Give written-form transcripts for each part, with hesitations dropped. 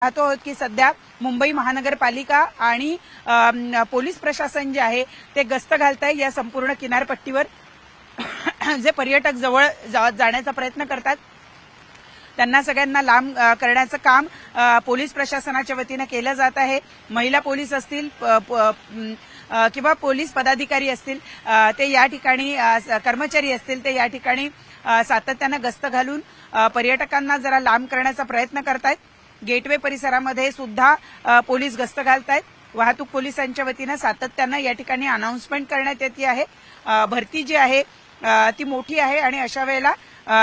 पाहतो आहोत की सध्या मुंबई महानगरपालिका आणि पोलीस प्रशासन जे आहे ते गस्त घालताय या संपूर्ण किनारपट्टीवर जे पर्यटक जवळ जाण्याचा प्रयत्न करतात त्यांना सगळ्यांना लांब करण्याचं काम पोलीस प्रशासनाच्या वतीने केलं जात आहे। महिला पोलीस असतील किंवा पोलीस पदाधिकारी असतील ते या ठिकाणी कर्मचारी असतील ते या ठिकाणी सातत्याने गस्त घालून पर्यटकांना जरा लांब करण्याचा प्रयत्न करतायत। गेटवे परिसरामध्ये सुद्धा पोलीस गस्त घालतायत। वाहतूक पोलिसांच्या वतीने सातत्याने या ठिकाणी अनाउन्समेंट करण्यात येते आहे। भरती जी आहे ती मोठी आहे आणि अशा वेळेला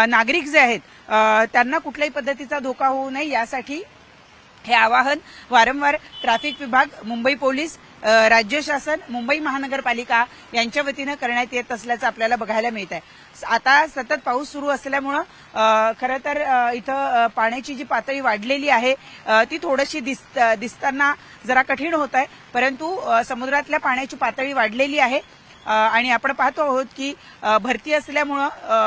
नागरिक जे आहेत त्यांना कुठल्याही पद्धतीचा धोका होऊ नये यासाठी हे आवाहन वारंवार ट्रॅफिक विभाग, मुंबई पोलीस, राज्य शासन, मुंबई महानगरपालिका यांच्या वतीने करण्यात येत असल्याचं आपल्याला बघायला मिळत आहे। आता सतत पाऊस सुरू असल्यामुळे खरं तर इथं पाण्याची जी पातळी वाढलेली आहे ती थोडीशी दिसताना जरा कठीण होत आहे, परंतु समुद्रातल्या पाण्याची पातळी वाढलेली आहे आणि आपण पाहतो आहोत की भरती असल्यामुळे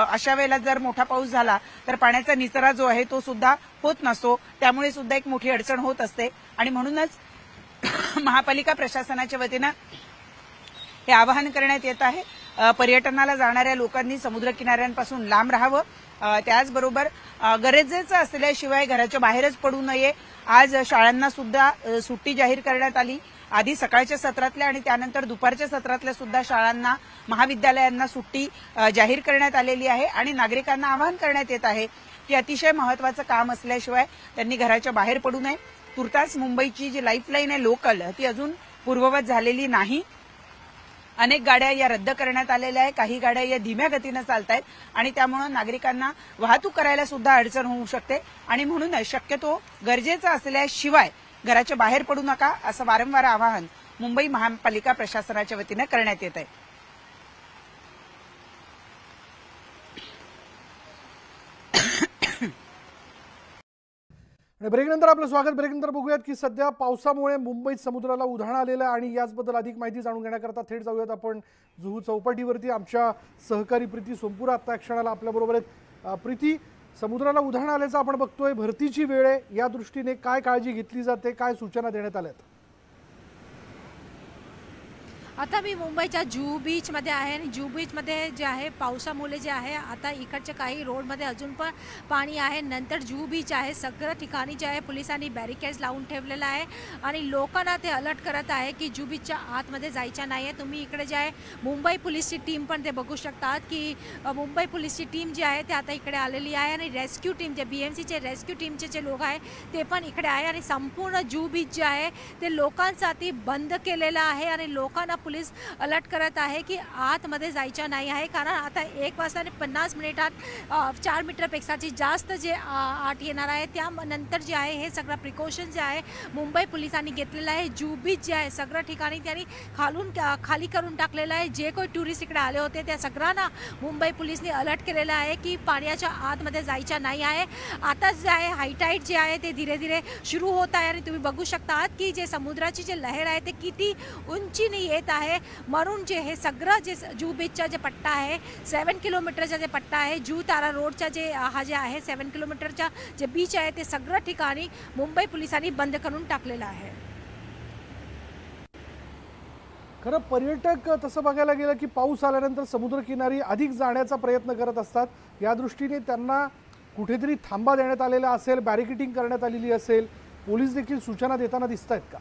अशा वेळेला जर मोठा पाऊस झाला तर पाण्याचा निचरा जो आहे तो सुद्धा होत नसतो, त्यामुळे सुद्धा एक मोठी अडचण होत असते आणि म्हणूनच महापालिका प्रशासनाच्या वतीने हे आवाहन करण्यात येत आहे। पर्यटनाला जाणाऱ्या लोकांनी समुद्र किनाऱ्यांपासून लांब राहावं, त्याचबरोबर गरजेचं असल्याशिवाय घराच्या बाहेरच पडू नये। आज शाळांना सुद्धा सुट्टी जाहीर करण्यात आली। आधी सकाळच्या सत्रातल्या आणि त्यानंतर दुपारच्या सत्रातल्या सुद्धा शाळांना, महाविद्यालयांना सुट्टी जाहीर करण्यात आलेली आहे आणि नागरिकांना आवाहन करण्यात येत आहे की अतिशय महत्त्वाचं काम असल्याशिवाय त्यांनी घराच्या बाहेर पडू नये। तुर्तास मुंबईची जी लाईफलाईन आहे लोकल ती अजून पूर्ववत झालेली नाही। अनेक गाड्या या रद्द करण्यात आलेल्या आहेत, काही गाड्या या धीम्या गतीने चालतायत आणि त्यामुळे नागरिकांना वाहतूक करायला सुद्धा अडचण होऊ शकते आणि म्हणूनच शक्यतो गरजेचं असल्याशिवाय घराच्या बाहेर पडू नका असं वारंवार आवाहन मुंबई महापालिका प्रशासनाच्या वतीने करण्यात येत आहे। ब्रेकनंतर आपलं स्वागत। ब्रेकनंतर बघूयात की सध्या पावसामुळे मुंबईत समुद्राला उधाण आलेलं आहे आणि याचबद्दल अधिक माहिती जाणून घेण्याकरता थेट जाऊयात आपण जुहू चौपाटीवरती। आमच्या सहकारी प्रीती सोमपुरा आता क्षणाला आपल्याबरोबर आहेत। प्रीती, समुद्राला उधाण आल्याचं आपण बघतोय, भरतीची वेळ आहे, या दृष्टीने काय काळजी घेतली जाते, काय सूचना देण्यात आल्यात? आता मी मुंबईच्या जुहू बीचमध्ये आहे आणि जुहू बीचमध्ये जे आहे पावसामुळे जे आहे आता इकडच्या काही रोडमध्ये अजून पण पाणी आहे। नंतर जुहू बीच आहे, सगळ्या ठिकाणी जे आहे पोलिसांनी बॅरिकेड्स लावून ठेवलेलं आहे आणि लोकांना ते अलर्ट करत आहे की जुहू बीचच्या आतमध्ये जायचं नाही आहे। तुम्ही इकडे जे आहे मुंबई पोलीसची टीम पण ते बघू शकतात की मुंबई पोलीसची टीम जी आहे ते आता इकडे आलेली आहे आणि रेस्क्यू टीम जे BMCचे रेस्क्यू टीमचे जे लोक आहे ते पण इकडे आहे आणि संपूर्ण जुहू बीच जे आहे ते लोकांसाठी बंद केलेलं आहे आणि लोकांना पोलीस अलर्ट करत आहे की आतमध्ये जायचं नाही आहे, कारण आता 1:50 4 मीटरपेक्षाची जास्त जे आत येणार आहे त्यानंतर जे आहे हे सगळं प्रिकॉशन जे आहे मुंबई पोलिसांनी घेतलेलं आहे। जुहू बीच जे आहे सगळ्या ठिकाणी त्यांनी खाली करून टाकलेलं आहे। जे कोणी टुरिस्ट इकडे आले होते त्या सगळ्यांना मुंबई पोलिसने अलर्ट केलेलं आहे की पाण्याच्या आतमध्ये जायचं नाही आहे। आता जे आहे हायटाईड जे आहे ते धीरे धीरे सुरू होत आहे आणि तुम्ही बघू शकतात की जे समुद्राची जे लहर आहे ते किती उंचीने येत आहे, म्हणून जे हे सगळं जे जुहू बीचचा जे पट्टा आहे 7 किलोमीटरचा जे पट्टा आहे, जुहू तारा रोडचा जे हा जे आहे 7 किलोमीटरचा जे बीच आहे ते सगळं ठिकाणी मुंबई पोलिसांनी बंद करून टाकलेलं आहे। खरं पर्यटक तसं बघायला गेलं की पाऊस आल्यानंतर समुद्रकिनारी अधिक जाण्याचा प्रयत्न करत असतात, या दृष्टीने त्यांना कुठेतरी थांबा देण्यात आलेला असेल, बॅरिकेडिंग करण्यात आलेली असेल, पोलीस देखील सूचना देताना दिसत आहेत का?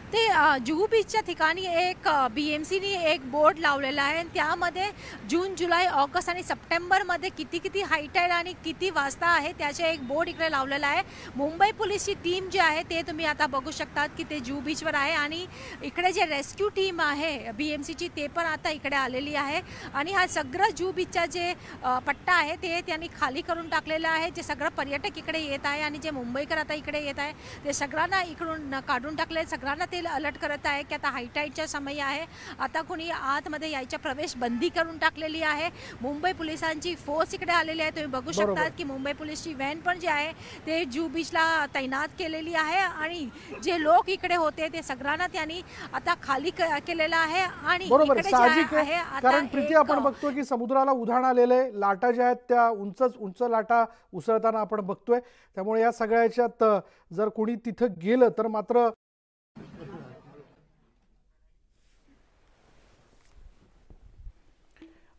ते जुहू बीचच्या ठिकाणी एक BMCने एक बोर्ड लावलेला आहे आणि त्यामध्ये जून, जुलै, ऑगस्ट आणि सप्टेंबरमध्ये किती हायटाईड आणि किती वाजता आहे त्याचे एक बोर्ड इकडे लावलेला आहे। मुंबई पोलीसची टीम जी आहे ते तुम्ही आता बघू शकतात की ते जुहू बीचवर आहे आणि इकडे जे रेस्क्यू टीम आहे BMCची ते पण आता इकडे आलेली आहे आणि हा सगळं जुहू बीचचा जे पट्टा आहे ते त्यांनी खाली करून टाकलेला आहे। जे सगळं पर्यटक इकडे येत आहे आणि जे मुंबईकर आता इकडे येत आहे ते सगळ्यांना इकडून काढून टाकले, सगळ्यांना ते पोलिसांनी अलर्ट करत आहे की आता हायटाईडचा समय आहे, आता कोणी आतमध्ये यायच्या प्रवेश बंदी करून टाकलेली आहे. मुंबई पोलिसांची फोर्स इकडे आलेली आहे. तुम्ही बघू शकता की मुंबई पोलिसची व्हॅन पण जी आहे ते जुहू बीचला तैनात केलेली आहे आणि जे लोक इकडे होते ते सगळ्यांना त्यांनी आता खाली केलेलं आहे. आणि बरोबर, इकडे जे साहजिक आहे आहे, आता कारण प्रीती आपण बघतोय की समुद्राला उधाण आलेले लाटा ज्या आहेत त्या उंच लाटा उसळताना आपण बघतोय. त्यामुळे या सगळ्याच्यात जर कोणी तिथं गेलं तर मात्र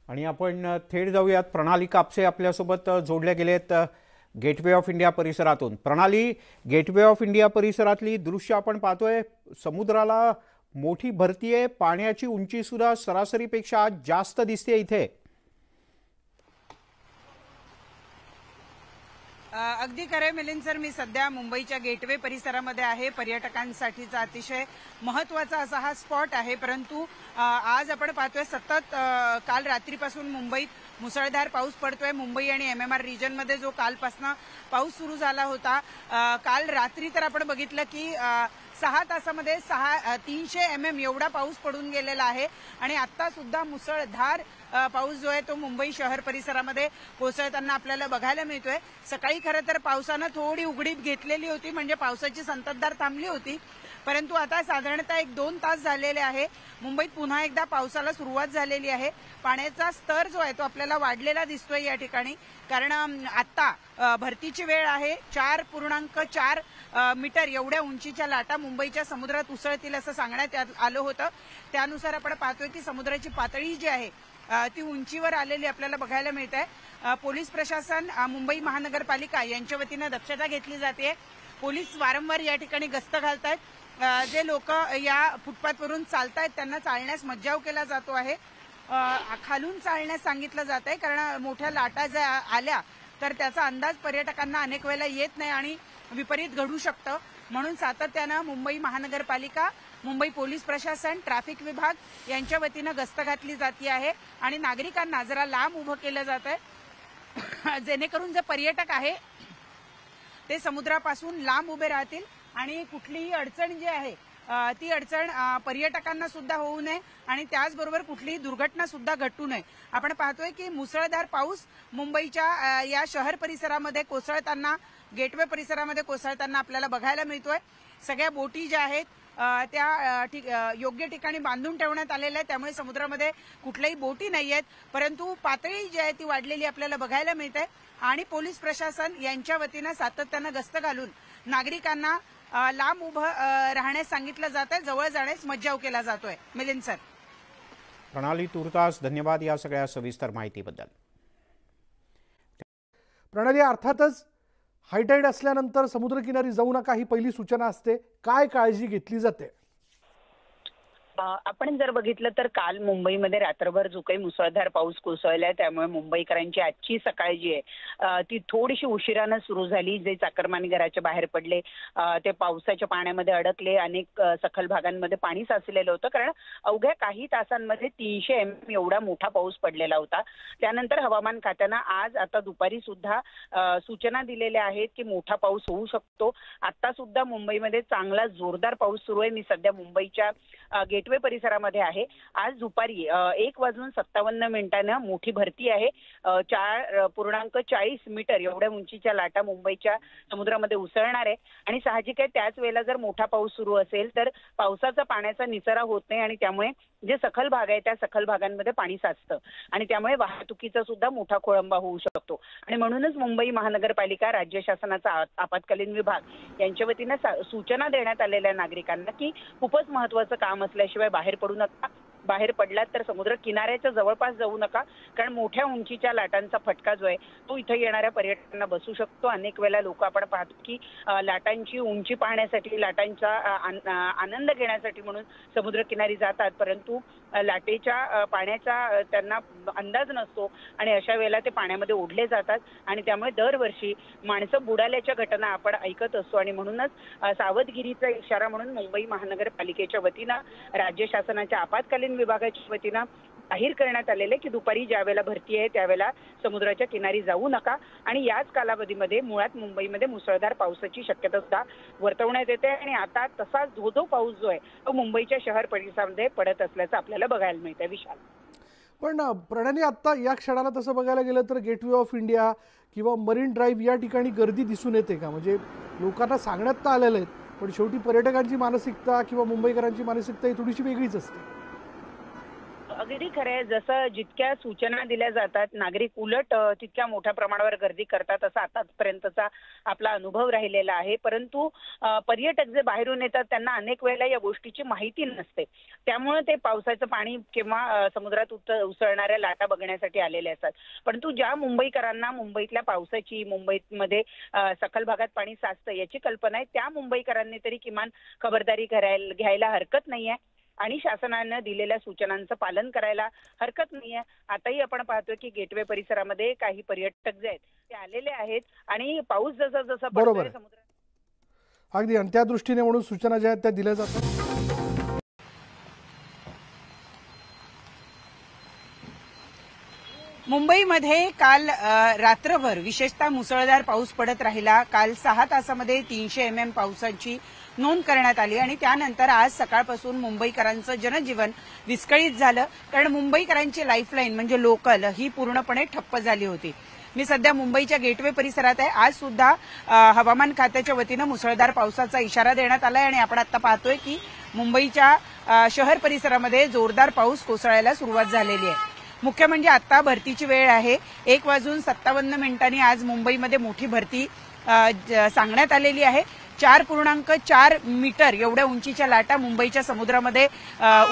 आणि आपण थेट जाऊयात. प्रणाली कापसे आपल्यासोबत जोडल्या गेलेत गेटवे ऑफ इंडिया परिसरातून. प्रणाली, गेटवे ऑफ इंडिया परिसरातली दृश्य आपण पाहतोय. समुद्राला मोठी भरती आहे, पाण्याची उंची सुद्धा सरासरीपेक्षा जास्त दिसते इथे. अगदी खरं मिलिंद सर, मी सध्या मुंबईच्या गेटवे परिसरामध्ये आहे. पर्यटकांसाठीचा अतिशय महत्त्वाचा असा हा स्पॉट आहे. परंतु आज आपण पाहतोय सतत काल रात्रीपासून मुंबईत मुसळधार पाऊस पडतोय. मुंबई आणि MMR रिजनमध्ये जो कालपासून पाऊस सुरू झाला होता, काल रात्री तर आपण बघितलं की 6 तासामध्ये 300 mm एवढा पाऊस पडून गेलेला आहे. आणि आता सुद्धा मुसळधार पाऊस जो आहे तो मुंबई शहर परिसरामध्ये कोसळताना आपल्याला बघायला मिळतोय. सकाळी खरं तर पावसानं थोडी उघडीप घेतलेली होती, म्हणजे पावसाची संततधार थांबली होती. परंतु आता साधारणतः 1-2 तास झालेले आहे. मुंबईत पुन्हा एकदा पावसाला सुरुवात झालेली आहे. पाण्याचा स्तर जो आहे तो आपल्याला वाढलेला दिसतोय या ठिकाणी, कारण आता भरतीची वेळ आहे. 4.4 मीटर एवढ्या उंचीच्या लाटा मुंबईच्या समुद्रात उसळतील असं सांगण्यात आलं होतं. त्यानुसार आपण पाहतोय की समुद्राची पातळी जी आहे ती उंचीवर आलेली आपल्याला बघायला मिळत आहे. पोलीस प्रशासन, मुंबई महानगरपालिका यांच्या वतीनं दक्षता घेतली जाते. पोलीस वारंवार या ठिकाणी गस्त घालतायत. जे लोक या फुटपाथवरून चालतायत त्यांना चालण्यास मज्जाव केला जातो आहे. खालून चालण्यास सांगितलं जात आहे, कारण मोठ्या लाटा जर आल्या तर त्याचा अंदाज पर्यटकांना अनेक वेळेला येत नाही आणि विपरीत घडू शकतं. म्हणून सातत्यानं मुंबई महानगरपालिका, मुंबई पोलीस प्रशासन, ट्रॅफिक विभाग यांच्या वतीनं गस्त घातली जाते आहे आणि नागरिकांना जरा लांब उभं केलं जात आहे, जेणेकरून जे पर्यटक आहे ते समुद्रापासून लांब उभे राहतील आणि कुठलीही अडचण जी आहे ती अडचण पर्यटकांना सुद्धा होऊ नये आणि त्याचबरोबर कुठलीही दुर्घटना सुद्धा घटू नये. आपण पाहतोय की मुसळधार पाऊस मुंबईच्या या शहर परिसरामध्ये कोसळताना, गेटवे परिसरामध्ये कोसळताना आपल्याला बघायला मिळतोय. सगळ्या बोटी ज्या आहेत त्या योग्य ठिकाणी बांधून ठेवण्यात आलेल्या आहेत, त्यामुळे समुद्रामध्ये कुठल्याही बोटी नाही आहेत. परंतु पातळी जी आहे ती वाढलेली आपल्याला बघायला मिळते आणि पोलीस प्रशासन यांच्या वतीनं सातत्यानं गस्त घालून नागरिकांना लांब उभं राहण्यास सांगितलं जात आहे, जवळ जाण्यास मज्जाव केला जातोय. मिलिंद सर. प्रणाली तुर्तास धन्यवाद या सगळ्या सविस्तर माहितीबद्दल. प्रणाली, अर्थातच हायटाईड असल्यानंतर समुद्रकिनारी जाऊ नका ही पहिली सूचना असते. काय काळजी घेतली जाते? आपण जर बघितलं तर काल मुंबईमध्ये रात्रभर जो काही मुसळधार पाऊस कोसळलाय त्यामुळे मुंबईकरांची आजची सकाळ जी आहे ती थोडीशी उशिरानं सुरू झाली. जे चाकरमानी घराच्या बाहेर पडले ते पावसाच्या पाण्यामध्ये अडकले. अनेक सखल भागांमध्ये पाणी साचलेलं होतं, कारण अवघ्या काही तासांमध्ये 300 mm एवढा मोठा पाऊस पडलेला होता. त्यानंतर हवामान खात्यानं आज आता दुपारी सुद्धा सूचना दिलेल्या आहेत की मोठा पाऊस होऊ शकतो. आता सुद्धा मुंबईमध्ये चांगला जोरदार पाऊस सुरू आहे. मी सध्या मुंबईच्या गेटवे परिसरामध्ये आहे. आज दुपारी 1:57 मोठी भरती आहे. 4.40 मीटर एवढ्या उंचीच्या लाटा मुंबईच्या समुद्रामध्ये उसळणार आहे आणि साहजिक आहे त्याच वेळेला जर मोठा पाऊस सुरू असेल तर पावसाचा पाण्याचा निचरा होत नाही आणि त्यामुळे जे सखल भाग आहे त्या सखल भागांमध्ये पाणी साचतं आणि त्यामुळे वाहतुकीचा सुद्धा मोठा खोळंबा होऊ शकतो. आणि म्हणूनच मुंबई महानगरपालिका, राज्य शासनाचा आपत्कालीन विभाग यांच्या वतीनं सूचना देण्यात आलेल्या नागरिकांना की खूपच महत्त्वाचं काम असल्याशिवाय बाहेर पडू नका. बाहेर पडलात तर समुद्र किनाऱ्याच्या जवळपास जाऊ नका, कारण मोठ्या उंचीच्या लाटांचा फटका जो आहे तो इथे येणाऱ्या पर्यटकांना बसू शकतो. अनेक वेळेला लोक आपण पाहतो की लाटांची उंची पाहण्यासाठी, लाटांचा आनंद घेण्यासाठी म्हणून समुद्रकिनारी जातात, परंतु लाटेच्या पाण्याचा त्यांना अंदाज नसतो आणि अशा वेळेला ते पाण्यामध्ये ओढले जातात आणि त्यामुळे दरवर्षी माणसं बुडाल्याच्या घटना आपण ऐकत असतो. आणि म्हणूनच सावधगिरीचा इशारा म्हणून मुंबई महानगरपालिकेच्या वतीनं, राज्य शासनाच्या आपत्कालीन विभागाच्या वतीनं जाहीर करण्यात आलेले की दुपारी ज्या वेळेला भरती आहे त्यावेळेला समुद्राच्या किनारी जाऊ नका आणि याच कालावधीमध्ये मुळात मुंबईमध्ये मुसळधार पावसाची शक्यता सुद्धा वर्तवण्यात येते आणि आता तसा धो पाऊस जो आहे तो मुंबईच्या शहर परिसरामध्ये पडत असल्याचं आपल्याला बघायला मिळतंय. विशाल, पण प्रणाली आता या क्षणाला तसं बघायला गेलं तर गेटवे ऑफ इंडिया किंवा मरीन ड्राईव्ह या ठिकाणी गर्दी दिसून येते का? म्हणजे लोकांना सांगण्यात तर आलेलं आहे, पण शेवटी पर्यटकांची मानसिकता किंवा मुंबईकरांची मानसिकता ही थोडीशी वेगळीच असते. अगदी खरं आहे. जसं जितक्या सूचना दिल्या जातात नागरिक उलट तितक्या मोठ्या प्रमाणावर गर्दी करतात असा आतापर्यंतचा आपला अनुभव राहिलेला आहे. परंतु पर्यटक जे बाहेरून येतात त्यांना अनेक वेळेला या गोष्टीची माहिती नसते, त्यामुळे ते पावसाचं पाणी किंवा समुद्रात उसळणाऱ्या लाटा बघण्यासाठी आलेले असतात. परंतु ज्या मुंबईकरांना मुंबईतल्या पावसाची, मुंबईमध्ये सखल भागात पाणी साचतं याची कल्पना आहे, त्या मुंबईकरांनी तरी किमान खबरदारी घ्यायला हरकत नाहीये आणि शासनानं दिलेल्या सूचनांचं पालन करायला हरकत नाहीये. आताही आपण पाहतोय की गेटवे परिसरामध्ये काही पर्यटक जे आहेत ते आलेले आहेत आणि पाऊस जसा जसा बरोबर समुद्रात अगदी, आणि त्या दृष्टीने म्हणून सूचना ज्या आहेत त्या दिल्या जातात. मुंबईमध्ये काल रात्रभर विशेषतः मुसळधार पाऊस पडत राहिला. काल 6 तासामध्ये 300 mm पावसाची नोंद करण्यात आली आणि त्यानंतर आज सकाळपासून मुंबईकरांचं जनजीवन विस्कळीत झालं, कारण मुंबईकरांची लाईफलाईन म्हणजे लोकल ही पूर्णपणे ठप्प झाली होती. मी सध्या मुंबईच्या गेटवे परिसरात आहे. आज सुद्धा हवामान खात्याच्या वतीनं मुसळधार पावसाचा इशारा देण्यात आलाय आणि आपण आता पाहतोय की मुंबईच्या शहर परिसरामध्ये जोरदार पाऊस कोसळायला सुरुवात झालेली आहे. मुख्य म्हणजे आता भरतीची वेळ आहे. 1:57 आज मुंबईमध्ये मोठी भरती सांगण्यात आलेली आहे. 4.4 मीटर एवढ्या उंचीच्या लाटा मुंबईच्या समुद्रामध्ये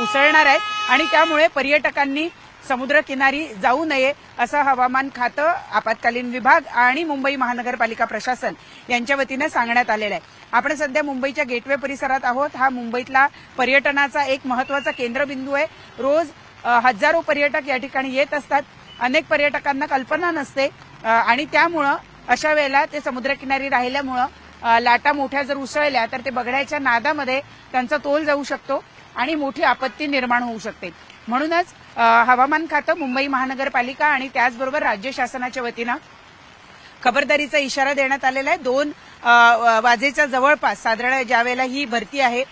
उसळणार आहेत आणि त्यामुळे पर्यटकांनी समुद्रकिनारी जाऊ नये असं हवामान खातं, आपत्कालीन विभाग आणि मुंबई महानगरपालिका प्रशासन यांच्या वतीने सांगण्यात आलेलं आहे. आपण सध्या मुंबईच्या गेटवे परिसरात आहोत. हा मुंबईतला पर्यटनाचा एक महत्वाचा केंद्रबिंदू आहे. रोज हजारो पर्यटक या ठिकाणी येत असतात. अनेक पर्यटकांना कल्पना नसते आणि त्यामुळं अशा वेळेला ते समुद्रकिनारी राहिल्यामुळं लाटा मोठ्या जर उसळल्या तर ते बघण्याच्या नादामध्ये त्यांचा तोल जाऊ शकतो आणि मोठी आपत्ती निर्माण होऊ शकते. म्हणूनच हवामान खातं, मुंबई महानगरपालिका आणि त्याचबरोबर राज्य शासनाच्या वतीनं खबरदारीचा इशारा देण्यात आलेला आहे. 2 वाजेच्या जवळपास साधारण ज्या वेळेला ही भरती आहे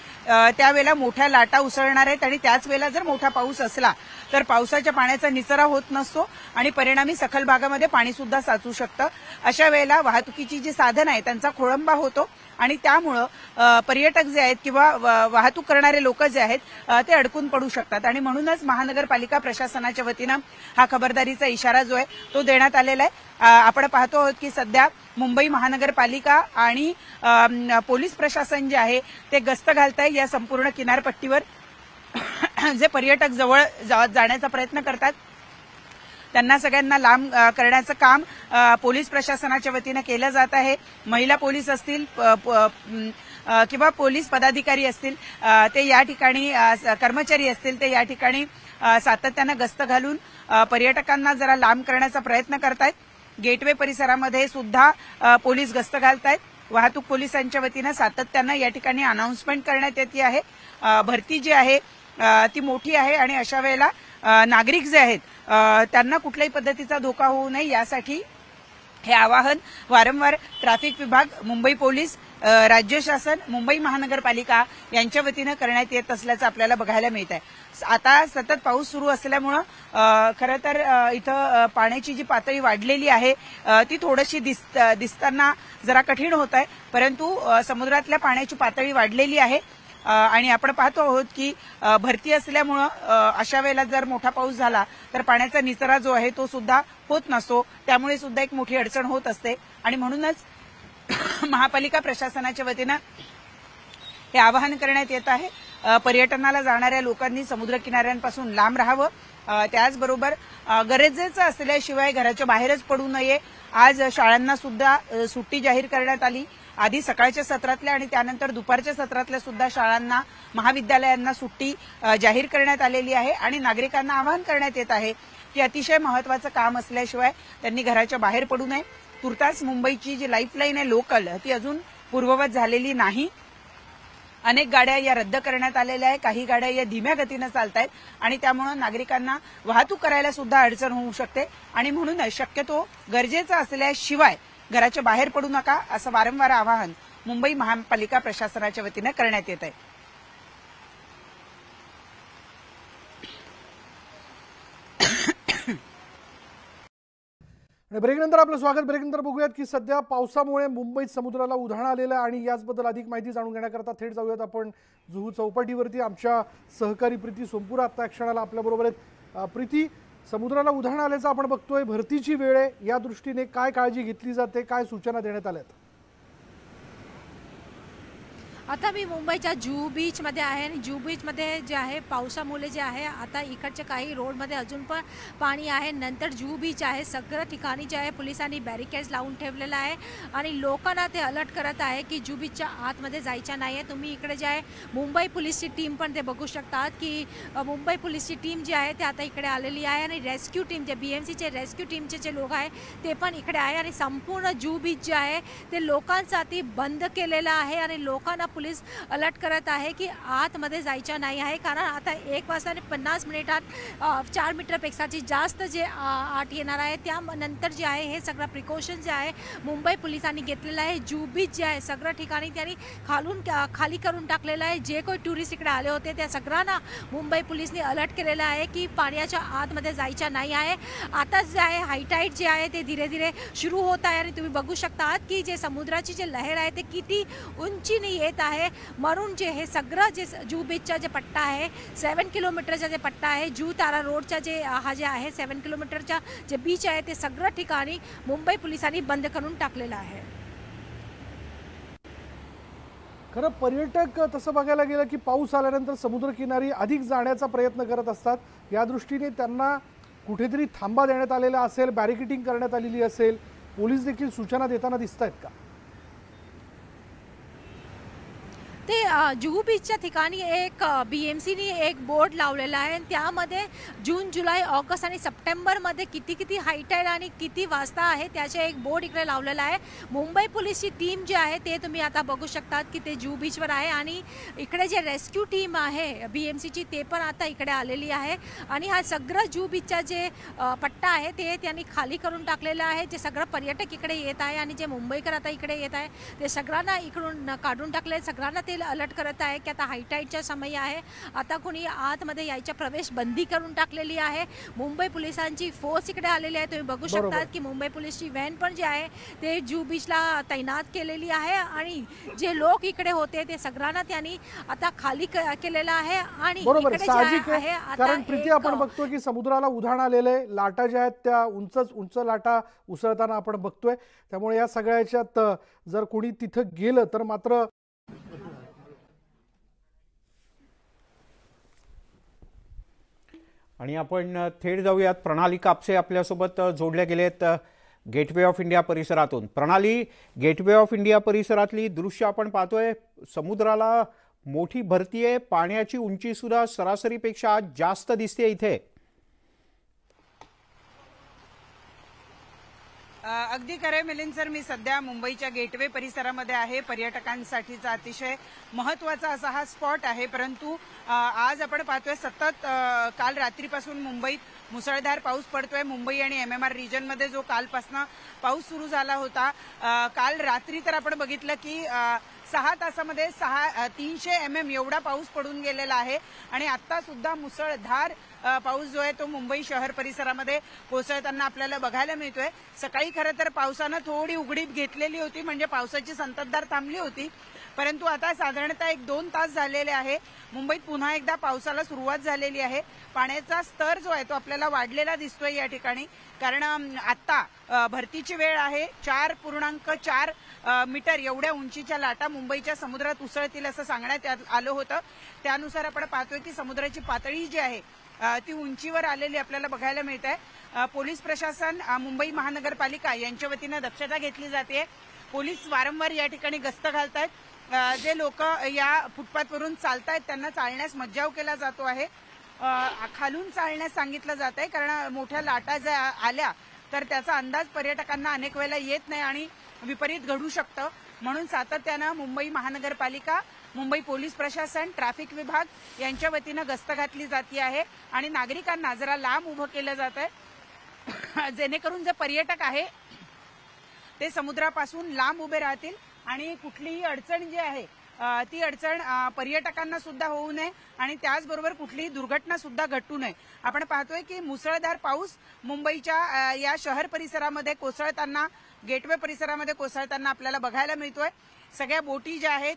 त्यावेळेला मोठ्या लाटा उसळणार आहेत आणि त्याच वेळेला जर मोठा पाऊस असला तर पावसाच्या पाण्याचा निचरा होत नसतो आणि परिणामी सखल भागामध्ये पाणी सुद्धा साचू शकतं. अशा वेळेला वाहतुकीची जी साधनं आहे त्यांचा खोळंबा होतो आणि त्यामुळं पर्यटक जे आहेत किंवा वाहतूक करणारे लोक जे आहेत ते अडकून पडू शकतात आणि म्हणूनच महानगरपालिका प्रशासनाच्या वतीनं हा खबरदारीचा इशारा जो आहे तो देण्यात आलेला आहे. आपण पाहतो आहोत की सध्या मुंबई महानगरपालिका आणि पोलीस प्रशासन जे आहे ते गस्त घालताय या संपूर्ण किनारपट्टीवर. जे पर्यटक जवळ जाण्याचा प्रयत्न करतात त्यांना सगळ्यांना लांब करण्याचं काम पोलीस प्रशासनाच्या वतीनं केलं जात आहे. महिला पोलीस असतील किंवा पोलीस पदाधिकारी असतील ते या ठिकाणी, कर्मचारी असतील ते या ठिकाणी सातत्यानं गस्त घालून पर्यटकांना जरा लांब करण्याचा प्रयत्न करतायत. गेटवे परिसरामध्ये सुद्धा पोलीस गस्त घालतायत. वाहतूक पोलिसांच्या वतीनं सातत्यानं या ठिकाणी अनाउन्समेंट करण्यात येते आहे. भरती जी आहे ती मोठी आहे आणि अशा वेळेला नागरिक जे आहेत त्यांना कुठल्याही पद्धतीचा धोका होऊ नये यासाठी हे आवाहन वारंवार ट्रॅफिक विभाग, मुंबई पोलीस, राज्य शासन, मुंबई महानगरपालिका यांच्या वतीनं करण्यात येत असल्याचं आपल्याला बघायला मिळत आहे. आता सतत पाऊस सुरू असल्यामुळं खरं तर इथं पाण्याची जी पातळी वाढलेली आहे ती थोडीशी दिसताना जरा कठीण होत आहे, परंतु समुद्रातल्या पाण्याची पातळी वाढलेली आहे आणि आपण पाहतो आहोत की भरती असल्यामुळं अशा वेळेला जर मोठा पाऊस झाला तर पाण्याचा निचरा जो आहे तो सुद्धा होत नसतो, त्यामुळे सुद्धा एक मोठी अडचण होत असते आणि म्हणूनच महापालिका प्रशासनाच्या वतीनं हे आवाहन करण्यात येत आहे. पर्यटनाला जाणाऱ्या लोकांनी समुद्रकिनाऱ्यांपासून लांब राहावं, त्याचबरोबर गरजेचं असल्याशिवाय घराच्या बाहेरच पडू नये. आज शाळांना सुद्धा सुट्टी जाहीर करण्यात आली. आधी सकाळच्या सत्रातल्या आणि त्यानंतर दुपारच्या सत्रातल्या सुद्धा शाळांना, महाविद्यालयांना सुट्टी जाहीर करण्यात आलेली आहे आणि नागरिकांना आवाहन करण्यात येत आहे की अतिशय महत्वाचं काम असल्याशिवाय त्यांनी घराच्या बाहेर पडू नये. तुर्तास मुंबईची जी लाईफलाईन आहे लोकल ती अजून पूर्ववत झालेली नाही अनेक गाड्या या रद्द करण्यात आलेल्या आहे, काही गाड्या या धीम्या गतीनं चालत आहेत आणि त्यामुळे नागरिकांना वाहतूक करायला सुद्धा अडचण होऊ शकते आणि म्हणूनच शक्यतो गरजेचं असल्याशिवाय घराच्या बाहेर पडू नका असं वारंवार आवाहन मुंबई महापालिका प्रशासनाच्या वतीनं करण्यात येत आहे. ब्रेकनंतर आपलं स्वागत. ब्रेकनंतर बघूयात की सध्या पावसामुळे मुंबईत समुद्राला उधाण आलेलं आहे आणि याचबद्दल अधिक माहिती जाणून घेण्याकरता थेट जाऊयात आपण जुहू चौपाटीवरती. आमच्या सहकारी प्रीती सोमपुरा आता क्षणाला आपल्याबरोबर आहेत. प्रीती, समुद्राला उधाण आल्याचं आपण बघतोय, भरतीची वेळ आहे, या दृष्टीने काय काळजी घेतली जाते, काय सूचना देण्यात आल्यात? आता मी मुंबईच्या जुहू बीचमध्ये आहे आणि जुहू बीचमध्ये जे आहे पावसामुळे जे आहे आता इकडच्या काही रोडमध्ये अजून पण पाणी आहे. नंतर जुहू बीच आहे, सगळं ठिकाणी जे आहे पोलिसांनी बॅरिकेड्स लावून ठेवलेलं आहे आणि लोकांना ते अलर्ट करत आहे की जुहू बीचच्या आतमध्ये जायचं नाही आहे. तुम्ही इकडे जे आहे मुंबई पोलीसची टीम पण ते बघू शकतात की मुंबई पोलीसची टीम जी आहे ते आता इकडे आलेली आहे आणि रेस्क्यू टीम जे BMCचे रेस्क्यू टीमचे जे लोक आहे ते पण इकडे आहे आणि संपूर्ण जुहू बीच जे आहे ते लोकांसाठी बंद केलेलं आहे आणि लोकांना पोलीस अलर्ट करत आहे की आतमध्ये जायचं नाही आहे. कारण आता 1:50 4 मीटरपेक्षाची जास्त जे आत येणार आहे त्यानंतर जे आहे हे सगळं प्रिकॉशन जे आहे मुंबई पोलिसांनी घेतलेलं आहे. जुहू बीच जे आहे सगळं ठिकाणी त्यांनी खाली करून टाकलेलं आहे. जे कोणी टुरिस्ट इकडे आले होते त्या सगळ्यांना मुंबई पोलिसने अलर्ट केलेलं आहे की पाण्याच्या आतमध्ये जायचं नाही आहे. आता जे आहे हायटाईड जे आहे ते धीरे धीरे सुरू होत आहे आणि तुम्ही बघू शकता की जे समुद्राची जे लहर आहे ते किती उंचीने येत आहे. म्हणून जे हे सगळं जे जुहू बीचचा जे पट्टा आहे 7 किलोमीटरचा जे पट्टा आहे जुहू तारा रोडचा जे हा जे आहे 7 किलोमीटरचा जे बीच आहे ते सगळं ठिकाणी मुंबई पोलिसांनी बंद करून टाकलेलं आहे. खरं पर्यटक तसं बघायला गेलं की पाऊस आल्यानंतर समुद्रकिनारी अधिक जाण्याचा प्रयत्न करत असतात. या दृष्टीने त्यांना कुठेतरी थांबा देण्यात आलेला असेल, बॅरिकेडिंग करण्यात आलेली असेल, पोलीस देखील सूचना देताना दिसत आहेत का? ते जुहू बीचच्या ठिकाणी एक BMCने एक बोर्ड लावलेला आहे आणि त्यामध्ये जून, जुलै, ऑगस्ट आणि सप्टेंबरमध्ये किती हायटाईड आणि किती वाजता आहे त्याचे एक बोर्ड इकडे लावलेला आहे. मुंबई पोलीसची टीम जी आहे ते तुम्ही आता बघू शकतात की ते जुहू बीचवर आहे आणि इकडे जे रेस्क्यू टीम आहे BMCची ते पण आता इकडे आलेली आहे आणि हा सगळं जुहू बीचचा जे पट्टा आहे ते त्यांनी खाली करून टाकलेलं आहे. जे सगळं पर्यटक इकडे येत आहे आणि जे मुंबईकर आता इकडे येत आहे ते सगळ्यांना इकडून काढून टाकले. सगळ्यांना ते अलर्ट करत आहे की आता हायटाईडचा समय आहे, आता कोणी आतमध्ये यायच्या प्रवेश बंदी करून टाकलेली आहे. मुंबई पोलिसांची फोर्स इकडे आलेली आहे. तुम्ही बघू शकता की मुंबई पोलीसची व्हॅन पण जे आहे ते जुहू बीचला तैनात केलेली आहे आणि जे लोक इकडे होते ते सगळ्यांना त्यांनी आता खाली केलेलं आहे आणि बरोबर साहजिक आहे. कारण प्रीती आपण बघतोय की समुद्राला उधाण आलेले, लाटा ज्या आहेत त्या उंच लाटा उसळताना आपण बघतोय. त्यामुळे या सगळ्याच्यात जर कोणी तिथं गेलं तर मात्र आणि आपण थेट जाऊयात. प्रणाली कापसे आपल्यासोबत जोडल्या गेलेत गेटवे ऑफ इंडिया परिसरातून. प्रणाली, गेटवे ऑफ इंडिया परिसरातली दृश्य आपण पाहतोय, समुद्राला मोठी भरती आहे, पाण्याची उंची सुद्धा सरासरीपेक्षा जास्त दिसते इथे. अगदी खरे मिलिंद सर, मी सध्या मुंबईच्या गेटवे परिसरामध्ये आहे. पर्यटकांसाठीचा अतिशय महत्त्वाचा असा हा स्पॉट आहे. परंतु आज आपण पाहतोय सतत काल रात्रीपासून मुंबईत मुसळधार पाऊस पडतोय. मुंबई आणि MMR रिजनमध्ये जो कालपासून पाऊस सुरू झाला होता, काल रात्री तर आपण बघितलं की 6 तासामध्ये 300 mm एवढा पाऊस पडून गेलेला आहे आणि आता सुद्धा मुसळधार पाऊस जो आहे तो मुंबई शहर परिसरामध्ये कोसळताना आपल्याला बघायला मिळतोय. सकाळी खरं तर पावसानं थोडी उघडीप घेतलेली होती, म्हणजे पावसाची संततधार थांबली होती. परंतु आता साधारणतः 1-2 तास झालेले आहे. मुंबईत पुन्हा एकदा पावसाला सुरुवात झालेली आहे. पाण्याचा स्तर जो आहे तो आपल्याला वाढलेला दिसतोय या ठिकाणी. कारण आता भरतीची वेळ आहे. 4.4 मीटर एवढ्या उंचीच्या लाटा मुंबईच्या समुद्रात उसळतील असं सांगण्यात आलं होतं. त्यानुसार आपण पाहतोय की समुद्राची पातळी जी आहे ती उंचीवर आलेली आपल्याला बघायला मिळत आहे. पोलीस प्रशासन, मुंबई महानगरपालिका यांच्या वतीनं दक्षता घेतली जाते. पोलीस वारंवार या ठिकाणी गस्त घालतायत. जे लोक या फुटपाथवरून चालतायत त्यांना चालण्यास मज्जाव केला जातो आहे. खालून चालण्यास सांगितलं जात आहे, कारण मोठ्या लाटा ज्या आल्या तर त्याचा अंदाज पर्यटकांना अनेक वेळेला येत नाही आणि विपरीत घडू शकतं. म्हणून सातत्यानं मुंबई महानगरपालिका, मुंबई पोलीस प्रशासन, ट्रॅफिक विभाग यांच्या वतीनं गस्त घातली जाते आहे आणि नागरिकांना जरा लांब उभं केलं जात आहे, जेणेकरून जे पर्यटक आहे ते समुद्रापासून लांब उभे राहतील आणि कुठलीही अडचण जी आहे ती अडचण पर्यटकांना सुद्धा होऊ नये आणि त्याचबरोबर कुठलीही दुर्घटना सुद्धा घटू नये. आपण पाहतोय की मुसळधार पाऊस मुंबईच्या या शहर परिसरामध्ये कोसळताना, गेटवे परिसरामध्ये कोसळताना आपल्याला बघायला मिळतोय. सगळ्या बोटी ज्या आहेत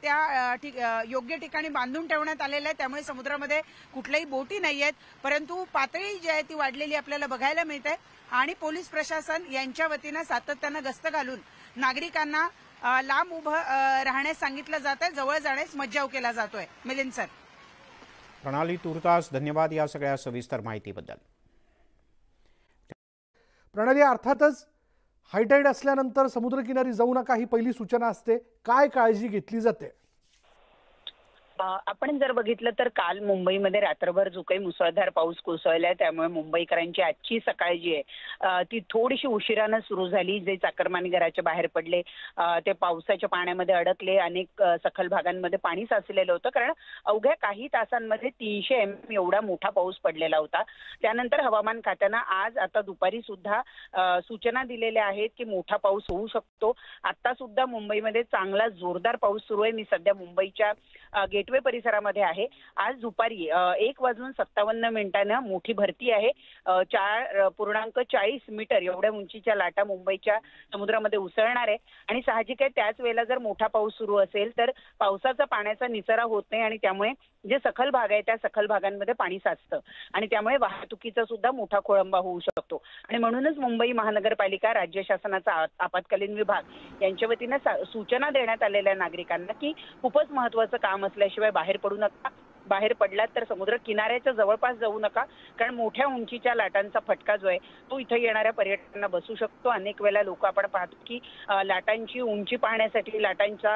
त्या योग्य ठिकाणी बांधून ठेवण्यात आलेल्या आहेत, त्यामुळे समुद्रामध्ये कुठल्याही बोटी नाही आहेत, परंतु पातळी जी आहे ती वाढलेली आपल्याला बघायला मिळते आणि पोलीस प्रशासन यांच्या वतीनं सातत्यानं गस्त घालून नागरिकांना लांब उभं राहण्यास सांगितलं जात आहे, जवळ जाण्यास मज्जाव केला जातोय. मिलिंद सर. प्रणाली तुर्तास धन्यवाद या सगळ्या सविस्तर माहितीबद्दल. प्रणाली, अर्थातच हायटाईड असल्यानंतर समुद्रकिनारी जाऊ नका ही पहिली सूचना असते, काय काळजी घेतली जाते? आपण जर बघितलं तर काल मुंबईमध्ये रात्रभर जो काही मुसळधार पाऊस कोसळलाय त्यामुळे मुंबईकरांची आजची सकाळ जी आहे ती थोडीशी उशिरानं सुरू झाली. जे चाकरमानी घराच्या बाहेर पडले ते पावसाच्या पाण्यामध्ये अडकले. अनेक सखल भागांमध्ये पाणी साचलेलं होतं, कारण अवघ्या काही तासांमध्ये 300 mm एवढा मोठा पाऊस पडलेला होता. त्यानंतर हवामान खात्यानं आज आता दुपारी सुद्धा सूचना दिलेल्या आहेत की मोठा पाऊस होऊ शकतो. आता सुद्धा मुंबईमध्ये चांगला जोरदार पाऊस सुरू आहे. मी सध्या मुंबईच्या गेटवे परिसरामध्ये आहे. आज दुपारी 1:57 मोठी भरती आहे. 4.40 मीटर एवढ्या उंचीच्या लाटा मुंबईच्या समुद्रामध्ये उसळणार आहे आणि साहजिक आहे त्याच वेळेला जर मोठा पाऊस सुरू असेल तर पावसाचा पाण्याचा निचरा होत नाही आणि त्यामुळे जे सखल भाग आहे त्या सखल भागांमध्ये पाणी साचतं आणि त्यामुळे वाहतुकीचा सुद्धा मोठा खोळंबा होऊ शकतो. आणि म्हणूनच मुंबई महानगरपालिका, राज्य शासनाचा आपत्कालीन विभाग यांच्या वतीनं सूचना देण्यात आलेल्या नागरिकांना की खूपच महत्त्वाचं काम असल्याशिवाय बाहेर पडू नका. बाहेर पडलात तर समुद्र किनाऱ्याच्या जवळपास जाऊ नका, कारण मोठ्या उंचीच्या लाटांचा फटका जो आहे तो इथं येणाऱ्या पर्यटकांना बसू शकतो. अनेक वेळेला लोक आपण पाहतो की लाटांची उंची पाहण्यासाठी, लाटांचा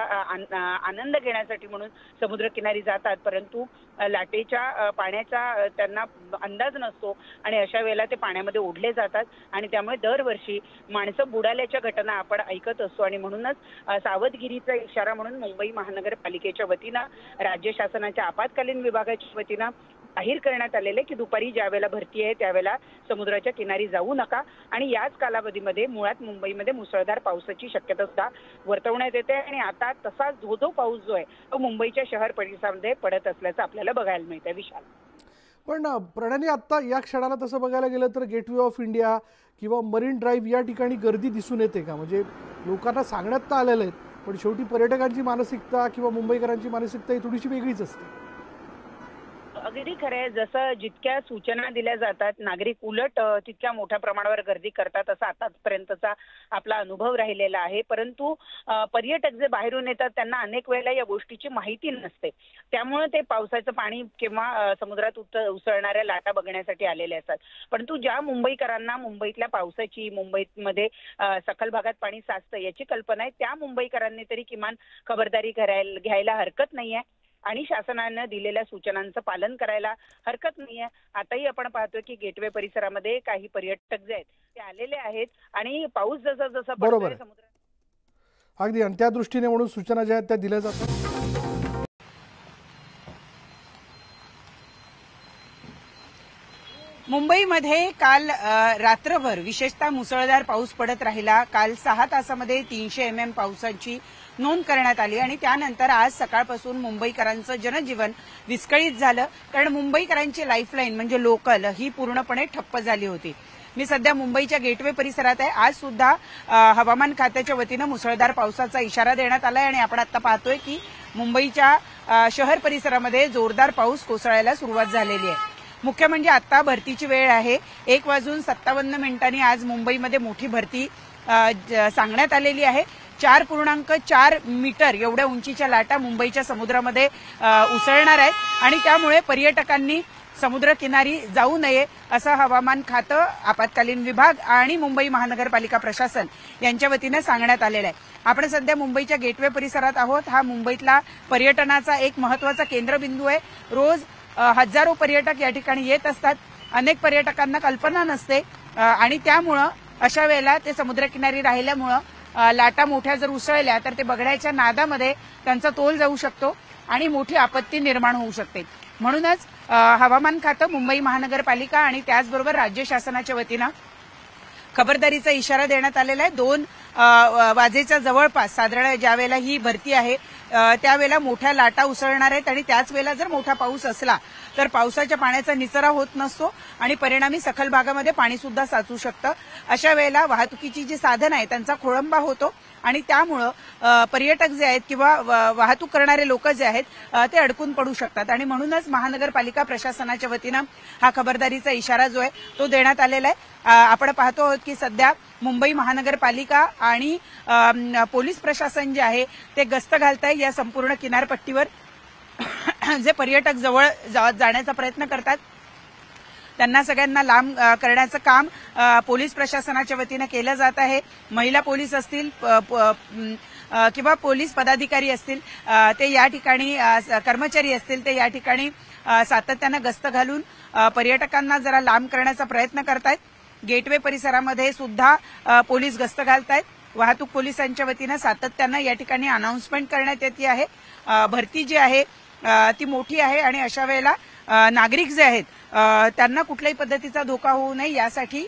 आनंद घेण्यासाठी म्हणून समुद्रकिनारी जातात, परंतु लाटेच्या पाण्याचा त्यांना अंदाज नसतो आणि अशा वेळेला ते पाण्यामध्ये ओढले जातात आणि त्यामुळे दरवर्षी माणसं बुडाल्याच्या घटना आपण ऐकत असतो. आणि म्हणूनच सावधगिरीचा इशारा म्हणून मुंबई महानगरपालिकेच्या वतीनं, राज्य शासनाच्या आपत्कालीन विभागाच्या वतीनं जाहीर करण्यात आलेले की दुपारी ज्या वेळेला भरती आहे त्यावेळेला समुद्राच्या किनारी जाऊ नका. आणि याच कालावधीमध्ये मुळात मुंबईमध्ये मुसळधार पावसाची शक्यता सुद्धा वर्तवण्यात येते आणि आता तसा धो पाऊस जो आहे तो मुंबईच्या शहर परिसरामध्ये पडत असल्याचं आपल्याला बघायला मिळतंय. विशाल. पण प्रणाली, आता या क्षणाला तसं बघायला गेलं तर गेटवे ऑफ इंडिया किंवा मरीन ड्राईव्ह या ठिकाणी गर्दी दिसून येते का? म्हणजे लोकांना सांगण्यात तर आलेलं आहे, पण शेवटी पर्यटकांची मानसिकता किंवा मुंबईकरांची मानसिकता ही थोडीशी वेगळीच असते. अगदी खरं आहे. जसं जितक्या सूचना दिल्या जातात नागरिक उलट तितक्या मोठ्या प्रमाणावर गर्दी करतात असा आतापर्यंतचा आपला अनुभव राहिलेला आहे. परंतु पर्यटक जे बाहेरून येतात त्यांना अनेक वेळेला या गोष्टीची माहिती नसते, त्यामुळे ते पावसाचं पाणी किंवा समुद्रात उसळणाऱ्या लाटा बघण्यासाठी आलेले असतात. परंतु ज्या मुंबईकरांना मुंबईतल्या पावसाची, मुंबईमध्ये सखल भागात पाणी साचतं याची कल्पना आहे, त्या मुंबईकरांनी तरी किमान खबरदारी घ्यायला हरकत नाहीये आणि शासनानं दिलेल्या सूचनांचं पालन करायला हरकत नाहीये. आताही आपण पाहतोय की गेटवे परिसरामध्ये काही पर्यटक जे आहेत ते आलेले आहेत आणि पाऊस जसा जसा पडतोय समुद्रात अगदी, आणि त्या दृष्टीने म्हणून सूचना ज्या आहेत त्या दिल्या जातात. मुंबईमध्ये काल रात्रभर विशेषतः मुसळधार पाऊस पडत राहिला. काल 6 तासामध्ये 300 mm पावसाची नोंद करण्यात आली आणि त्यानंतर आज सकाळपासून मुंबईकरांचं जनजीवन विस्कळीत झालं, कारण मुंबईकरांची लाईफलाईन म्हणजे लोकल ही पूर्णपणे ठप्प झाली होती. मी सध्या मुंबईच्या गेटवे परिसरात आहे. आज सुद्धा हवामान खात्याच्या वतीनं मुसळधार पावसाचा इशारा देण्यात आलाय आणि आपण आता पाहतोय की मुंबईच्या शहर परिसरामध्ये जोरदार पाऊस कोसळायला सुरुवात झालेली आहे. मुख्य म्हणजे आता भरतीची वेळ आहे. 1:57 आज मुंबईमध्ये मोठी भरती सांगण्यात आलेली आहे. 4.4 मीटर एवढ्या उंचीच्या लाटा मुंबईच्या समुद्रामध्ये उसळणार आहेत आणि त्यामुळे पर्यटकांनी समुद्रकिनारी जाऊ नये असं हवामान खातं, आपत्कालीन विभाग आणि मुंबई महानगरपालिका प्रशासन यांच्या वतीनं सांगण्यात आलेलं आहे. आपण सध्या मुंबईच्या गेटवे परिसरात आहोत. हा मुंबईतला पर्यटनाचा एक महत्त्वाचा केंद्रबिंदू आहे. रोज हजारो पर्यटक या ठिकाणी येत असतात. अनेक पर्यटकांना कल्पना नसते आणि त्यामुळं अशा वेळेला ते समुद्रकिनारी राहिल्यामुळं लाटा मोठ्या जर उसळल्या तर ते बघण्याच्या नादामध्ये त्यांचा तोल जाऊ शकतो आणि मोठी आपत्ती निर्माण होऊ शकते. म्हणूनच हवामान खातं, मुंबई महानगरपालिका आणि त्याचबरोबर राज्य शासनाच्या वतीनं खबरदारीचा इशारा देण्यात आलेला आहे. 2 वाजेच्या जवळपास साधारण ज्या वेळेला ही भरती आहे त्यावेळेला मोठ्या लाटा उसळणार आहेत आणि त्याच वेळेला जर मोठा पाऊस असला तर पावसाच्या पाण्याचा निचरा होत नसतो आणि परिणामी सखल भागामध्ये पाणी सुद्धा साचू शकतं. अशा वेळेला वाहतुकीची जी साधनं आहेत त्यांचा खोळंबा होतो आणि त्यामुळं पर्यटक जे आहेत किंवा वाहतूक करणारे लोक जे आहेत ते अडकून पडू शकतात आणि म्हणूनच महानगरपालिका प्रशासनाच्या वतीनं हा खबरदारीचा इशारा जो आहे तो देण्यात आलेला आहे. आपण पाहतो आहोत की सध्या मुंबई महानगरपालिका आणि पोलीस प्रशासन जे आहे ते गस्त घालत आहे या संपूर्ण किनारपट्टीवर. जे पर्यटक जवळ जाण्याचा प्रयत्न करतात त्यांना सगळ्यांना लांब करण्याचं काम पोलीस प्रशासनाच्या वतीनं केलं जात आहे. महिला पोलीस असतील किंवा पोलीस पदाधिकारी असतील ते या ठिकाणी, कर्मचारी असतील ते या ठिकाणी सातत्यानं गस्त घालून पर्यटकांना जरा लांब करण्याचा प्रयत्न करतायत. गेटवे परिसरामध्ये सुद्धा पोलीस गस्त घालतायत. वाहतूक पोलिसांच्या वतीनं सातत्यानं या ठिकाणी अनाउन्समेंट करण्यात येते आहे. भरती जी आहे ती मोठी आहे आणि अशा वेळेला नागरिक जे आहेत त्यांना कुठल्याही पद्धतीचा धोका होऊ नये यासाठी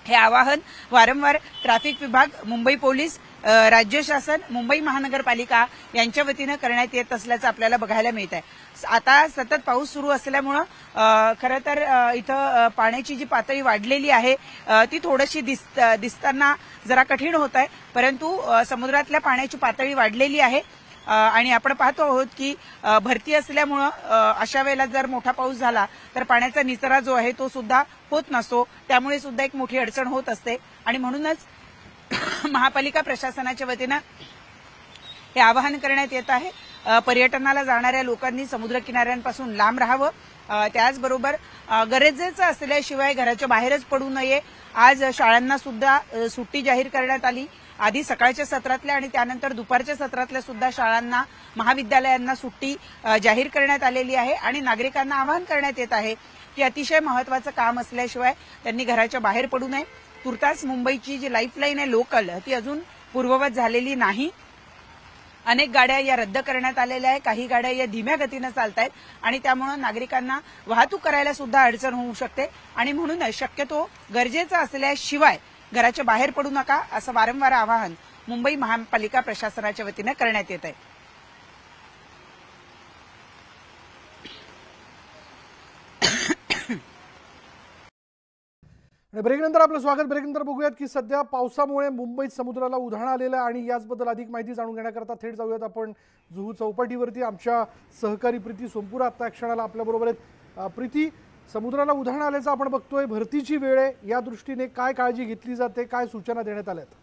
हे आवाहन वारंवार ट्रॅफिक विभाग, मुंबई पोलीस, राज्य शासन, मुंबई महानगरपालिका यांच्या वतीनं करण्यात येत असल्याचं आपल्याला बघायला मिळत आहे. आता सतत पाऊस सुरू असल्यामुळं खरं तर इथं पाण्याची जी पातळी वाढलेली आहे ती थोडीशी दिसताना जरा कठीण होत आहे, परंतु समुद्रातल्या पाण्याची पातळी वाढलेली आहे आणि आपण पाहतो आहोत की भरती असल्यामुळं अशा वेळेला जर मोठा पाऊस झाला तर पाण्याचा निचरा जो आहे तो सुद्धा होत नसतो. त्यामुळे सुद्धा एक मोठी अडचण होत असते आणि म्हणूनच महापालिका प्रशासनाच्या वतीनं हे आवाहन करण्यात येत आहे. पर्यटनाला जाणाऱ्या लोकांनी समुद्र किनाऱ्यांपासून लांब राहावं, त्याचबरोबर गरजेचं असल्याशिवाय घराच्या बाहेरच पडू नये. आज शाळांना सुद्धा सुट्टी जाहीर करण्यात आली. आधी सकाळच्या सत्रातल्या आणि त्यानंतर दुपारच्या सत्रातल्या सुद्धा शाळांना, महाविद्यालयांना सुट्टी जाहीर करण्यात आलेली आहे आणि नागरिकांना आवाहन करण्यात येत आहे की अतिशय महत्वाचं काम असल्याशिवाय त्यांनी घराच्या बाहेर पडू नये. तुर्तास मुंबईची जी लाईफलाईन आहे लोकल ती अजून पूर्ववत झालेली नाही. अनेक गाड्या या रद्द करण्यात आलेल्या आहेत, काही गाड्या या धीम्या गतीनं चालतायत आणि त्यामुळे नागरिकांना वाहतूक करायला सुद्धा अडचण होऊ शकते आणि म्हणूनच शक्यतो गरजेचं असल्याशिवाय घराच्या बाहेर पडू नका असं वारंवार आवाहन मुंबई महापालिका प्रशासनाच्या वतीनं करण्यात येत आहे. आणि ब्रेकनंतर आपलं स्वागत. ब्रेकनंतर बघूयात की सध्या पावसामुळे मुंबईत समुद्राला उधाण आलेलं आहे आणि याचबद्दल अधिक माहिती जाणून घेण्याकरता थेट जाऊयात आपण जुहू चौपाटीवरती. आमच्या सहकारी प्रीती सोमपुरा आता क्षणाला आपल्याबरोबर आहेत. प्रीती, समुद्राला उधाण आल्याचं आपण बघतोय, भरतीची वेळ आहे, या दृष्टीने काय काळजी घेतली जाते, काय सूचना देण्यात आल्यात?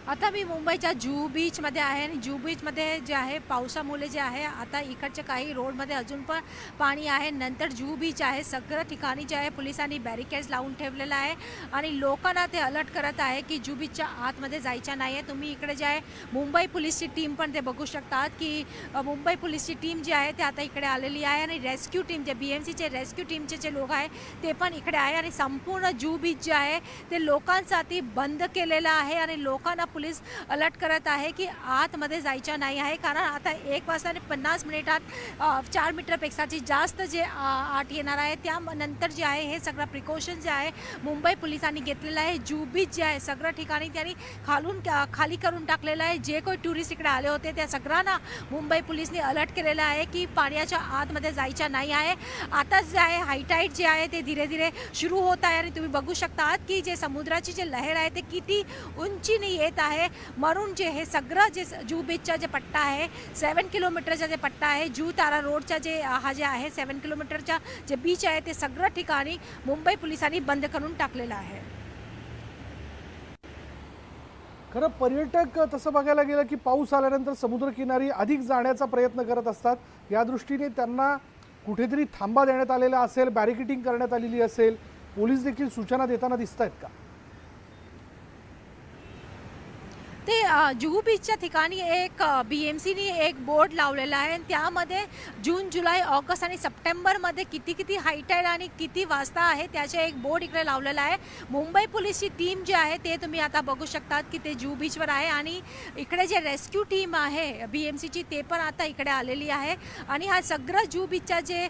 आता मी मुंबईच्या जुहू बीचमध्ये आहे आणि जुहू बीचमध्ये जे आहे पावसामुळे जे आहे आता इकडच्या काही रोडमध्ये अजून पण पाणी आहे. नंतर जुहू बीच आहे, सगळं ठिकाणी जे आहे पोलिसांनी बॅरिकेड्स लावून ठेवलेलं आहे आणि लोकांना ते अलर्ट करत आहे की जुहू बीचच्या आतमध्ये जायचं नाही आहे. तुम्ही इकडे जे आहे मुंबई पोलीसची टीम पण ते बघू शकतात की मुंबई पोलीसची टीम जी आहे ते आता इकडे आलेली आहे आणि रेस्क्यू टीम जे BMCचे रेस्क्यू टीमचे जे लोक आहे ते पण इकडे आहे आणि संपूर्ण जुहू बीच जे आहे ते लोकांसाठी बंद केलेलं आहे आणि लोकांना पोलीस अलर्ट करत आहे की आतमध्ये जायचं नाही आहे. कारण आता 1:50 4 मीटरपेक्षाची जास्त जे आत येणार आहे त्यानंतर जे आहे हे सगळं प्रिकॉशन जे आहे मुंबई पोलिसांनी घेतलेलं आहे. जुहू बीच जे आहे सगळं ठिकाणी त्यांनी खाली करून टाकलेलं आहे. जे कोणी टुरिस्ट इकडे आले होते त्या सगळ्यांना मुंबई पोलिसने अलर्ट केलेलं आहे की पाण्याच्या आतमध्ये जायचं नाही आहे. आता जे आहे हायटाईड जे आहे ते धीरे धीरे सुरू होत आहे आणि तुम्ही बघू शकतात की जे समुद्राची जे लहर आहे ते किती उंचीने येत आहे. म्हणून जे हे सगळं जे जुहू बीचचा जे पट्टा आहे 7 किलोमीटरचा जे पट्टा आहे, जुहू तारा रोडचा जे हा जे आहे 7 किलोमीटरचा जे बीच आहे ते सगळं ठिकाणी मुंबई पोलिसांनी बंद करून टाकलेलं आहे. खरं पर्यटक तसं बघायला गेलं की पाऊस आल्यानंतर समुद्रकिनारी अधिक जाण्याचा प्रयत्न करत असतात. या दृष्टीने त्यांना कुठेतरी थांबा देण्यात आलेला असेल, बॅरिकेडिंग करण्यात आलेली असेल, पोलीस देखील सूचना देताना दिसत आहेत का? ते जुहू बीचच्या ठिकाणी एक BMCने एक बोर्ड लावलेला आहे आणि त्यामध्ये जून, जुलै, ऑगस्ट आणि सप्टेंबरमध्ये किती हाय टाईड आणि किती वाजता आहे त्याचे एक बोर्ड इकडे लावलेला आहे. मुंबई पोलीसची टीम जी आहे ते तुम्ही आता बघू शकतात की ते जुहू बीचवर आहे आणि इकडे जे रेस्क्यू टीम आहे BMCची ते पण आता इकडे आलेली आहे आणि हा सगळं जुहू बीचचा जे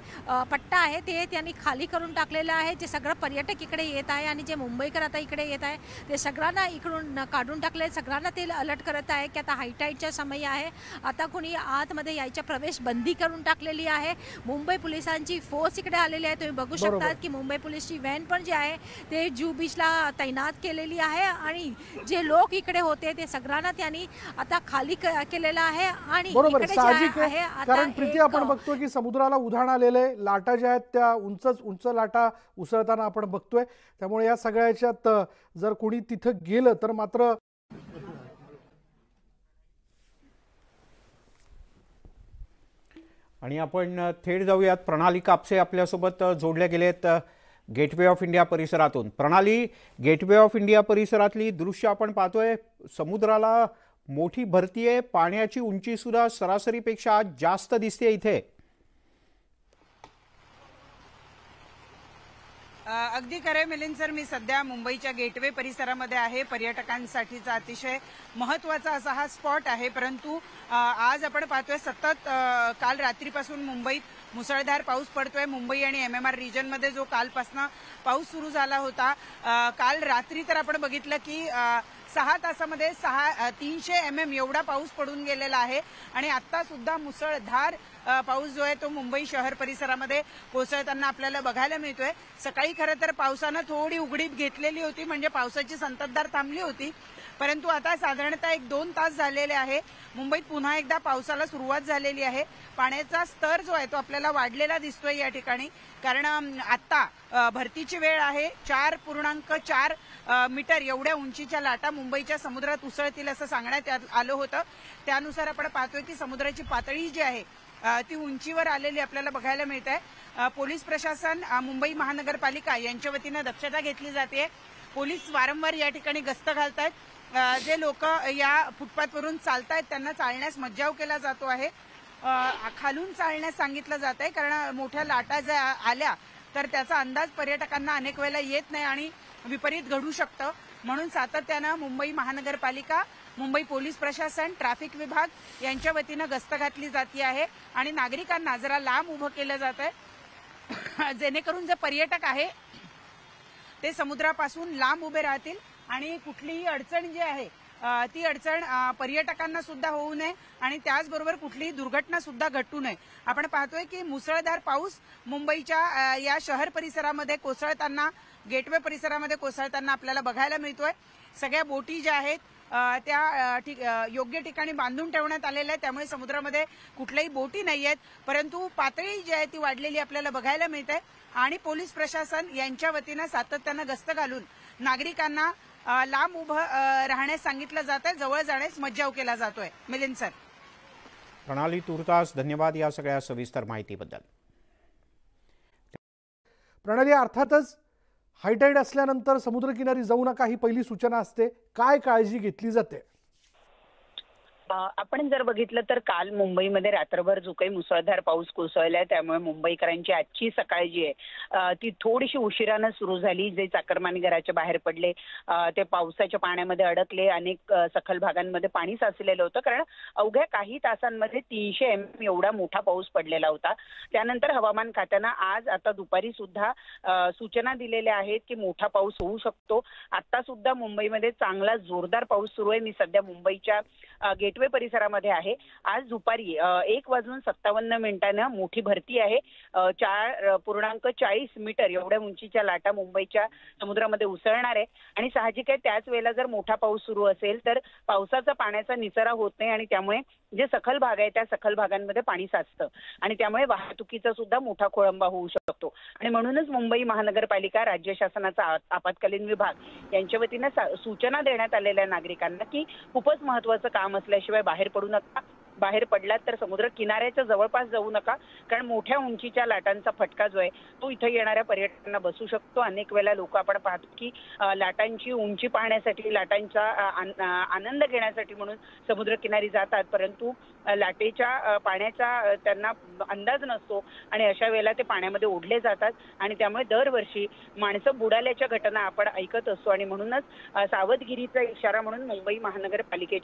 पट्टा आहे ते त्यांनी खाली करून टाकलेला आहे. जे सगळं पर्यटक इकडे येत आहे आणि जे मुंबईकर आता इकडे येत आहे ते सगळ्यांना इकडून काढून टाकले. सगळ्यांना ते अलर्ट करत आहे की आता हाय टाईडचा समय आहे, आता कोणी आतमध्ये यायच्या प्रवेश बंदी करून टाकलेली आहे. मुंबई पोलिसांची फोर्स इकडे आलेली आहे. तुम्ही बघू शकता की मुंबई पोलीसची व्हॅन पण जी आहे ते जुहू बीचला तैनात केलेली आहे आणि जे लोक इकडे होते ते सगळ्यांना त्यांनी आता खाली केलेलं आहे. आणि बरोबर इकडे जे साहजिक आहे आहे, आता कारण प्रीती आपण बघतो की समुद्राला उधाण आलेले लाटा ज्या आहेत त्या उंच लाटा उसळताना आपण बघतोय. त्यामुळे या सगळ्याच्यात जर कोणी तिथं गेलं तर मात्र आणि आपण थेट जाऊयात. प्रणाली कापसे आपल्यासोबत जोडल्या गेलेत गेटवे ऑफ इंडिया परिसरातून. प्रणाली, गेटवे ऑफ इंडिया परिसरातली दृश्य आपण पाहतोय. समुद्राला मोठी भरती आहे, पाण्याची उंची सुद्धा सरासरीपेक्षा जास्त दिसते इथे. अगदी खरं मिलिंद सर, मी सध्या मुंबईच्या गेटवे परिसरामध्ये आहे. पर्यटकांसाठीचा अतिशय महत्त्वाचा असा हा स्पॉट आहे. परंतु आज आपण पाहतोय सतत काल रात्रीपासून मुंबईत मुसळधार पाऊस पडतोय. मुंबई आणि MMR रिजनमध्ये जो कालपासून पाऊस सुरू झाला होता, काल रात्री तर आपण बघितलं की 6 तासामध्ये 300 mm एवढा पाऊस पडून गेलेला आहे आणि आता सुद्धा मुसळधार पाऊस जो आहे तो मुंबई शहर परिसरामध्ये कोसळताना आपल्याला बघायला मिळतोय. सकाळी खरं तर पावसानं थोडी उघडीप घेतलेली होती, म्हणजे पावसाची संततधार थांबली होती. परंतु आता साधारणतः 1-2 तास झालेले आहे. मुंबईत पुन्हा एकदा पावसाला सुरुवात झालेली आहे. पाण्याचा स्तर जो आहे तो आपल्याला वाढलेला दिसतोय या ठिकाणी, कारण आता भरतीची वेळ आहे. 4.4 मीटर एवढ्या उंचीच्या लाटा मुंबईच्या समुद्रात उसळतील असं सांगण्यात आलं होतं. त्यानुसार आपण पाहतोय की समुद्राची पातळी जी आहे ती उंचीवर आलेली आपल्याला बघायला मिळत आहे. पोलीस प्रशासन, मुंबई महानगरपालिका यांच्या वतीनं दक्षता घेतली जाते. पोलीस वारंवार या ठिकाणी गस्त घालतायत. जे लोक या फुटपाथवरून चालतायत त्यांना चालण्यास मज्जाव केला जातो आहे. खालून चालण्यास सांगितलं जात आहे, कारण मोठ्या लाटा ज्या आल्या तर त्याचा अंदाज पर्यटकांना अनेक वेळेला येत नाही आणि विपरीत घडू शकतं. म्हणून सातत्यानं मुंबई महानगरपालिका, मुंबई पोलीस प्रशासन, ट्रॅफिक विभाग यांच्या वतीनं गस्त घातली जाते आहे आणि नागरिकांना जरा लांब उभं केलं जात आहे, जेणेकरून जे पर्यटक आहे ते समुद्रापासून लांब उभे राहतील आणि कुठलीही अडचण जी आहे ती अडचण पर्यटकांना सुद्धा होऊ नये आणि त्याचबरोबर कुठलीही दुर्घटना सुद्धा घटू नये. आपण पाहतोय की मुसळधार पाऊस मुंबईच्या या शहर परिसरामध्ये कोसळताना, गेटवे परिसरामध्ये कोसळताना आपल्याला बघायला मिळतोय. सगळ्या बोटी ज्या आहेत त्या योग्य ठिकाणी बांधून ठेवण्यात आलेल्या आहेत, त्यामुळे समुद्रामध्ये कुठल्याही बोटी नाही आहेत. परंतु पातळी जी आहे ती वाढलेली आपल्याला बघायला मिळते आणि पोलीस प्रशासन यांच्या वतीनं सातत्यानं गस्त घालून नागरिकांना लांब उभं राहण्यास सांगितलं जात आहे, जवळ जाण्यास मज्जाव केला जातोय. मिलिंद सर. प्रणाली, तुर्तास धन्यवाद या सगळ्या सविस्तर माहितीबद्दल. प्रणाली, अर्थातच हायटाईड असल्यानंतर समुद्रकिनारी जाऊ नका ही पहिली सूचना असते. काय काळजी घेतली जाते? आपण जर बघितलं तर काल मुंबईमध्ये रात्रभर जो काही मुसळधार पाऊस कोसळलाय त्यामुळे मुंबईकरांची आजची सकाळ जी आहे ती थोडीशी उशिरानं सुरू झाली. जे चाकरमानी घराच्या बाहेर पडले ते पावसाच्या पाण्यामध्ये अडकले. अनेक सखल भागांमध्ये पाणी साचलेलं होतं, कारण अवघ्या काही तासांमध्ये 300 mm एवढा मोठा पाऊस पडलेला होता. त्यानंतर हवामान खात्यानं आज आता दुपारी सुद्धा सूचना दिलेल्या आहेत की मोठा पाऊस होऊ शकतो. आता सुद्धा मुंबईमध्ये चांगला जोरदार पाऊस सुरू आहे. मी सध्या मुंबईच्या गेटवे परिसरामध्ये आहे. आज दुपारी 1:57 मोठी भरती आहे. 4.40 मीटर एवढ्या उंचीच्या लाटा मुंबईच्या समुद्रामध्ये उसळणार आहे आणि साहजिक आहे त्याच वेळेला जर मोठा पाऊस सुरू असेल तर पावसाचा पाण्याचा निचरा होत नाही आणि त्यामुळे जे सखल भाग आहे त्या सखल भागांमध्ये पाणी साचतं आणि त्यामुळे वाहतुकीचा सुद्धा मोठा खोळंबा होऊ शकतो. आणि म्हणूनच मुंबई महानगरपालिका, राज्य शासनाचा आपत्कालीन विभाग यांच्या वतीनं सूचना देण्यात आलेल्या नागरिकांना की खूपच महत्त्वाचं काम असल्याशिवाय बाहेर पडू नका. बाहेर पडलात तर समुद्र किनाऱ्याच्या जवळपास जाऊ नका, कारण मोठ्या उंचीच्या लाटांचा फटका जो आहे तो इथे येणाऱ्या पर्यटकांना बसू शकतो. अनेक वेळेला लोक आपण पाहतो की लाटांची उंची पाहण्यासाठी, लाटांचा आनंद घेण्यासाठी म्हणून समुद्रकिनारी जातात, परंतु लाटेच्या पाण्याचा त्यांना अंदाज नसतो आणि अशा वेळेला ते पाण्यामध्ये ओढले जातात आणि त्यामुळे दरवर्षी माणसं बुडाल्याच्या घटना आपण ऐकत असतो आणि म्हणूनच सावधगिरीचा इशारा म्हणून मुंबई महानगरपालिकेच्या